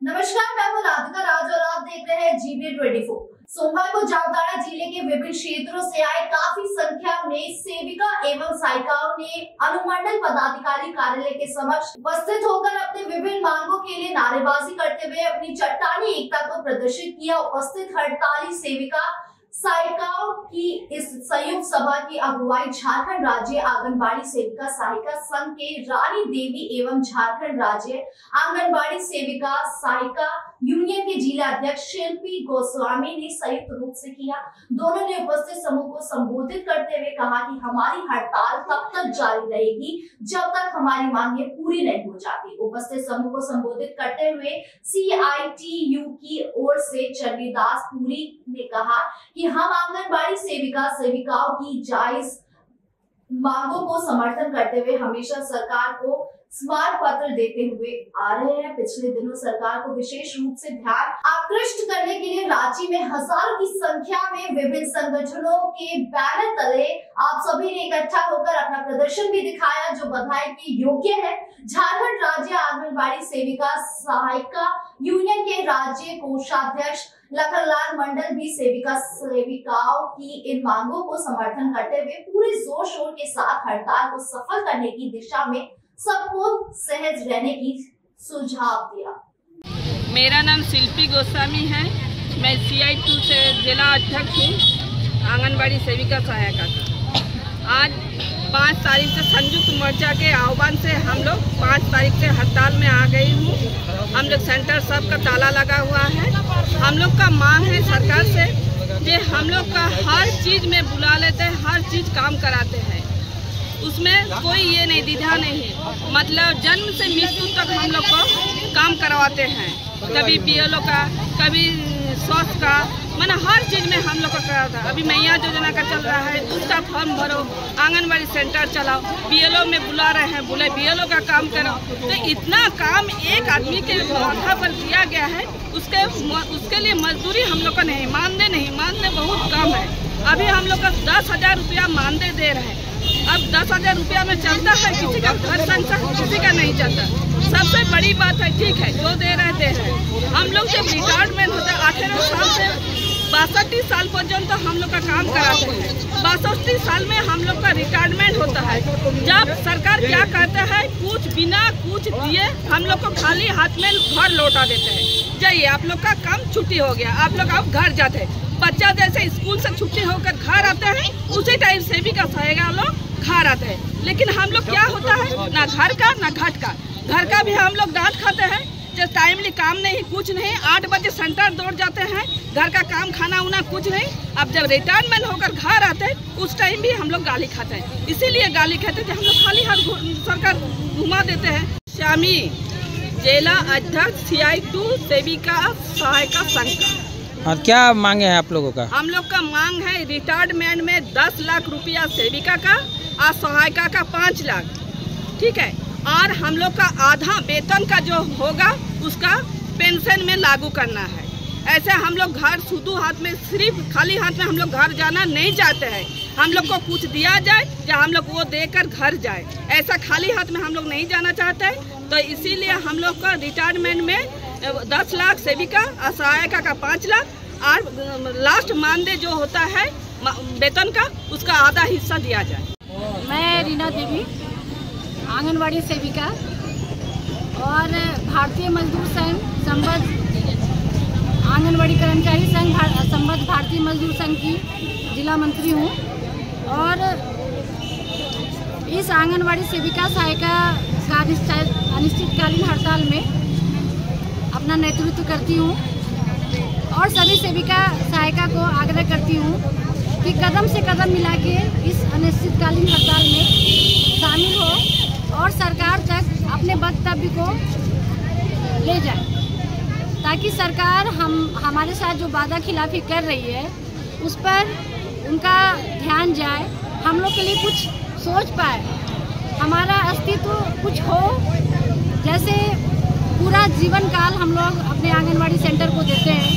नमस्कार, मैं हूं राधिका राज और आप देख रहे हैं GP24। सोमवार को जामताड़ा जिले के विभिन्न क्षेत्रों से आए काफी संख्या में सेविका एवं सहायिकाओं ने अनुमंडल पदाधिकारी कार्यालय के समक्ष उपस्थित होकर अपने विभिन्न मांगों के लिए नारेबाजी करते हुए अपनी चट्टानी एकता को प्रदर्शित किया। उपस्थित हड़ताली सेविका सहायिकाओं की इस संयुक्त सभा की अगुवाई झारखंड राज्य आंगनबाड़ी सेविका सहायिका संघ के रानी देवी एवं झारखंड राज्य आंगनबाड़ी सेविका सहायिका यूनियन के जिला अध्यक्ष शिल्पी गोस्वामी ने संयुक्त रूप से किया। दोनों ने उपस्थित समूह को संबोधित करते हुए कहा कि हमारी हड़ताल तब तक जारी रहेगी जब तक हमारी मांगे पूरी नहीं हो जाती। उपस्थित समूह को संबोधित करते हुए CITU की ओर से चंडीदास पुरी ने कहा कि हम आंगनबाड़ी सेविकाओं की जायज मांगों को समर्थन करते हुए हमेशा सरकार को स्मारक पत्र देते हुए आ रहे हैं। पिछले दिनों सरकार को विशेष रूप से ध्यान आकृष्ट करने के लिए रांची में हजारों की संख्या में विभिन्न संगठनों के बैनर तले आप सभी ने इकट्ठा होकर अपना प्रदर्शन भी दिखाया, जो बधाई के योग्य है। झारखंड राज्य आंगनबाड़ी सेविका सहायिका यूनियन के राज्य कोषाध्यक्ष लखनलाल मंडल भी सेविकाओं की इन मांगों को समर्थन करते हुए पूरे जोर शोर के साथ हड़ताल को सफल करने की दिशा में सबको सहज रहने की सुझाव दिया। मेरा नाम शिल्पी गोस्वामी है। मैं CITU से जिला अध्यक्ष हूँ आंगनबाड़ी सेविका सहायिका का। आज 5 तारीख से संयुक्त मोर्चा के आह्वान से हम लोग 5 तारीख से हड़ताल में आ गई हूँ। हम लोग सेंटर सबका ताला लगा हुआ है। हम लोग का मांग है सरकार से कि हम लोग का हर चीज़ में बुला लेते हैं, हर चीज़ काम कराते हैं, उसमें कोई ये नहीं दीधा नहीं है। मतलब जन्म से मृत्यु तक हम लोग को काम करवाते हैं, कभी BLO का, कभी स्वास्थ्य का, मैंने हर चीज़ में हम लोग को कराता है। अभी मैया योजना का चल रहा है, उसका फॉर्म भरो, आंगनबाड़ी सेंटर चलाओ, BLO में बुला रहे हैं, बोले BLO का काम करो। तो इतना काम एक आदमी के माथा पर दिया गया है, उसके लिए मजदूरी हम लोग का नहीं, मानदेय बहुत कम है। अभी हम लोग का 10,000 रुपया मानदेय दे रहे हैं। अब 10,000 रुपया में चलता है, किसी का घर संसार किसी का नहीं चलता। सबसे बड़ी बात है, ठीक है जो दे रहे हैं। हम लोग जब रिटायरमेंट होता है 18 साल से 62 साल पर्यंत तो हम लोग का काम कराते हैं। 62 साल में हम लोग का रिटायरमेंट होता है। जब सरकार क्या कहता है, कुछ बिना कुछ दिए हम लोग को खाली हाथ में घर लौटा देते हैं। जाइए आप लोग का काम छुट्टी हो गया, आप लोग अब घर जाते हैं। बच्चा जैसे स्कूल से छुट्टी होकर घर आता है, उसी टाइम सेविका सहायिका लोग घर आते हैं। लेकिन हम लोग क्या होता है, ना घर का ना घाट का। घर का भी हम लोग डांट खाते हैं, जब टाइमली काम नहीं, कुछ नहीं। 8 बजे सेंटर दौड़ जाते हैं, घर का काम खाना उना कुछ नहीं। अब जब रिटायरमेंट होकर घर आते हैं, उस टाइम भी हम लोग गाली खाते हैं। इसीलिए गाली खाते हैं, हम लोग खाली हाथ सरकार घुमा देते हैं। शामी जिला अध्यक्ष CITU सेविका सहायिका संघ का। और क्या मांगे हैं आप लोगों का? हम लोग का मांग है रिटायरमेंट में 10 लाख रुपया सेविका का और सहायिका का 5 लाख, ठीक है। और हम लोग का आधा वेतन का जो होगा उसका पेंशन में लागू करना है। ऐसे हम लोग घर शुद्ध हाथ में, सिर्फ खाली हाथ में हम लोग घर जाना नहीं चाहते हैं। हम लोग को कुछ दिया जाए या हम लोग वो देकर घर जाए, ऐसा खाली हाथ में हम लोग नहीं जाना चाहते हैं। तो इसीलिए हम लोग का रिटायरमेंट में 10 लाख सेविका और सहायिका का 5 लाख और लास्ट मानदेय जो होता है वेतन का, उसका आधा हिस्सा दिया जाए। मैं रीना देवी आंगनबाड़ी सेविका और भारतीय मजदूर संघ संबद्ध आंगनबाड़ी कर्मचारी संघ संबद्ध भारतीय मजदूर संघ की जिला मंत्री हूँ और इस आंगनबाड़ी सेविका सहायिका का अनिश्चितकालीन हड़ताल में अपना नेतृत्व करती हूँ और सभी सेविका सहायिका को आग्रह करती हूँ कि कदम से कदम मिला के इस अनिश्चितकालीन हड़ताल में शामिल हो और सरकार तक अपने वक्तव्य को ले जाए, ताकि सरकार हमारे साथ जो वादा खिलाफी कर रही है उस पर उनका ध्यान जाए, हम लोग के लिए कुछ सोच पाए, हमारा अस्तित्व कुछ हो। जैसे पूरा जीवन काल हम लोग अपने आंगनबाड़ी सेंटर को देते हैं,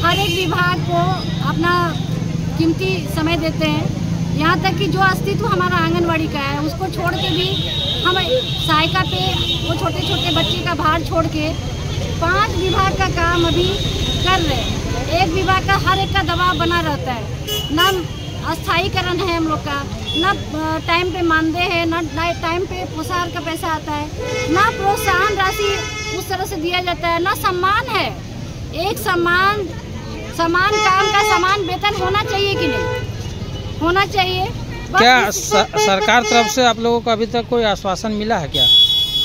हर एक विभाग को अपना कीमती समय देते हैं, यहाँ तक कि जो अस्तित्व हमारा आंगनबाड़ी का है उसको छोड़ के भी हम सहायिका पे वो छोटे छोटे बच्चे का भार छोड़ के 5 विभाग काम अभी कर रहे हैं। एक विभाग का हर एक का दबाव बना रहता है, ना अस्थायीकरण है हम लोग का, ना टाइम पे मानदेय है, ना टाइम पे पोशाक का पैसा आता है, ना प्रोत्साहन राशि उस तरह से दिया जाता है, ना सम्मान है। एक समान काम का समान वेतन होना चाहिए कि नहीं होना चाहिए। क्या सरकार तरफ से आप लोगों को अभी तक कोई आश्वासन मिला है क्या?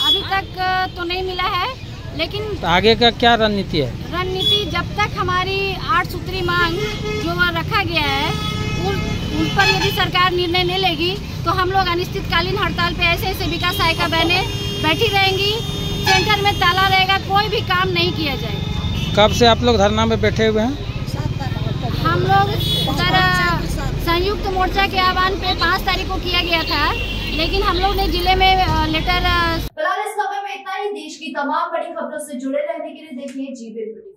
अभी तक तो नहीं मिला है, लेकिन तो आगे का क्या रणनीति है? रणनीति जब तक हमारी 8 सूत्री मांग जो रखा गया है उन पर यदि सरकार निर्णय नहीं लेगी तो हम लोग अनिश्चितकालीन हड़ताल पे ऐसे सेविका सहायिका बहनें बैठी रहेंगी। सेंटर में ताला रहेगा, कोई भी काम नहीं किया जाएगा। कब से आप लोग धरना में बैठे हुए हैं? हम लोग संयुक्त मोर्चा के आह्वान पे 5 तारीख को किया गया था, लेकिन हम लोग ने जिले में लेटर। फिलहाल इस खबर में इतना ही। देश की तमाम बड़ी खबरों से जुड़े रहने के लिए देखिए GBA24।